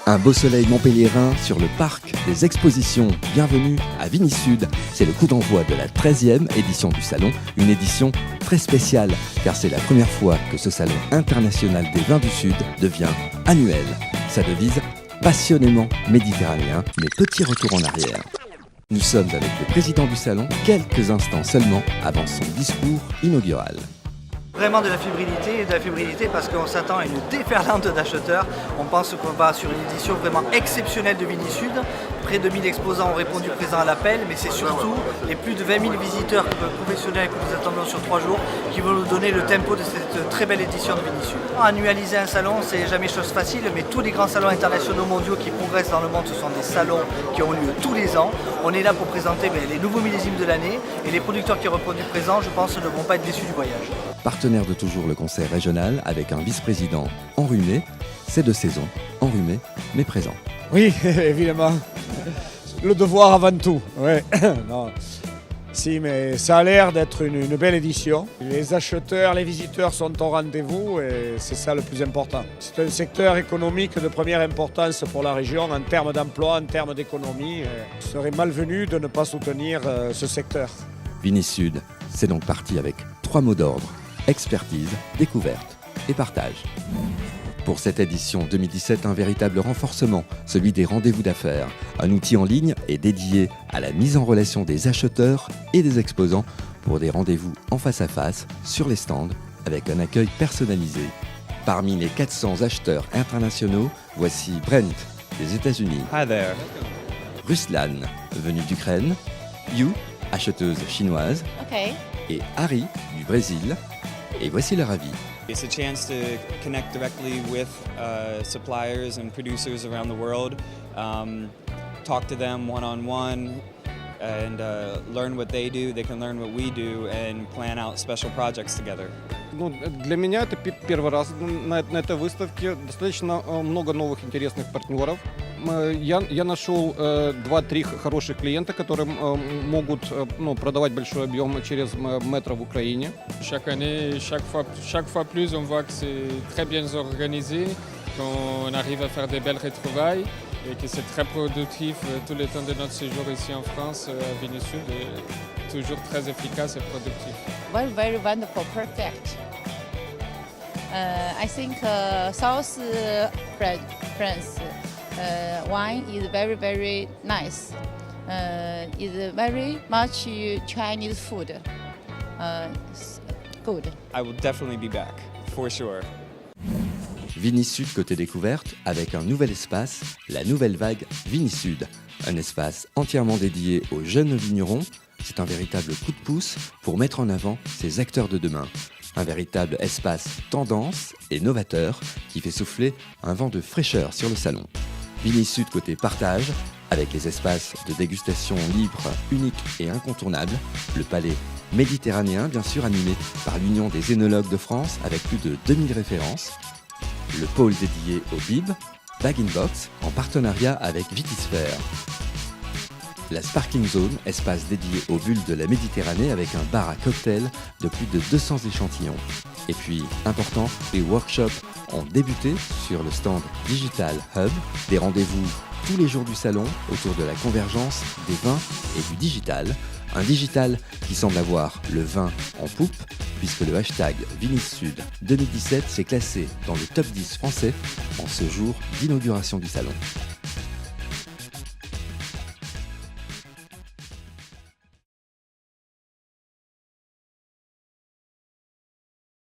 Un beau soleil montpelliérain sur le parc des expositions. Bienvenue à Vigny Sud. C'est le coup d'envoi de la 13e édition du salon. Une édition très spéciale car c'est la première fois que ce salon international des vins du Sud devient annuel. Sa devise, passionnément méditerranéen, mais petit retour en arrière. Nous sommes avec le président du salon quelques instants seulement avant son discours inaugural. Vraiment de la fébrilité parce qu'on s'attend à une déferlante d'acheteurs. On pense qu'on va sur une édition vraiment exceptionnelle de Vigny Sud. Près de 1000 exposants ont répondu présent à l'appel, mais c'est surtout les plus de 20 000 visiteurs professionnels que nous attendons sur 3 jours qui vont nous donner le tempo de cette très belle édition de Vigny Sud. Annualiser un salon, c'est jamais chose facile, mais tous les grands salons internationaux mondiaux qui progressent dans le monde, ce sont des salons qui ont lieu tous les ans. On est là pour présenter les nouveaux millésimes de l'année et les producteurs qui auront répondu présent, je pense, ne vont pas être déçus du voyage. Partenaire de toujours le concert régional avec un vice-président enrhumé, c'est de saison, enrhumé mais présent. Oui, évidemment. Le devoir avant tout. Ouais. Non. Si, mais ça a l'air d'être une belle édition. Les acheteurs, les visiteurs sont au rendez-vous et c'est ça le plus important. C'est un secteur économique de première importance pour la région en termes d'emploi, en termes d'économie. Il serait malvenu de ne pas soutenir ce secteur. Vigny Sud, c'est donc parti avec 3 mots d'ordre: expertise, découverte et partage. Pour cette édition 2017, un véritable renforcement, celui des rendez-vous d'affaires. Un outil en ligne est dédié à la mise en relation des acheteurs et des exposants pour des rendez-vous en face à face, sur les stands, avec un accueil personnalisé. Parmi les 400 acheteurs internationaux, voici Brent des États-Unis. Hi there. Ruslan, venu d'Ukraine. Yu, acheteuse chinoise. Okay. Et Harry, du Brésil. Et voici leur avis. It's a chance to connect directly with suppliers and producers around the world, talk to them one-on-one, and learn what they do. They can learn what we do and plan out special projects together. Для меня это первый раз на этой выставке. Достаточно много новых интересных партнеров. Я нашел 2-3 хороших клиента, которые могут продавать большой объем через Metro в Украине. Chaque année, chaque fois plus, on voit que c'est très bien organisé, qu'on arrive à faire des belles retrouvailles et que c'est très productif tout le temps de notre séjour ici en France, à Vigny Sud, et toujours très efficace et productif. Very, very wonderful, perfect. I think South France wine is very, very nice. Is very much Chinese food. Good. I will definitely be back, for sure. Vigny Sud côté découverte avec un nouvel espace, la nouvelle vague Vigny Sud. Un espace entièrement dédié aux jeunes vignerons. C'est un véritable coup de pouce pour mettre en avant ces acteurs de demain. Un véritable espace tendance et novateur qui fait souffler un vent de fraîcheur sur le salon. Vigny Sud côté partage avec les espaces de dégustation libre, uniques et incontournables. Le palais méditerranéen bien sûr animé par l'Union des œnologues de France avec plus de 2000 références. Le pôle dédié au bib, bag-in-box, en partenariat avec Vitisphère. La Sparkling Zone, espace dédié aux bulles de la Méditerranée avec un bar à cocktail de plus de 200 échantillons. Et puis, important, les workshops ont débuté sur le stand Digital Hub, des rendez-vous tous les jours du salon autour de la convergence des vins et du digital. Un digital qui semble avoir le vin en poupe, puisque le hashtag Vigny Sud 2017 s'est classé dans le top 10 français en ce jour d'inauguration du salon.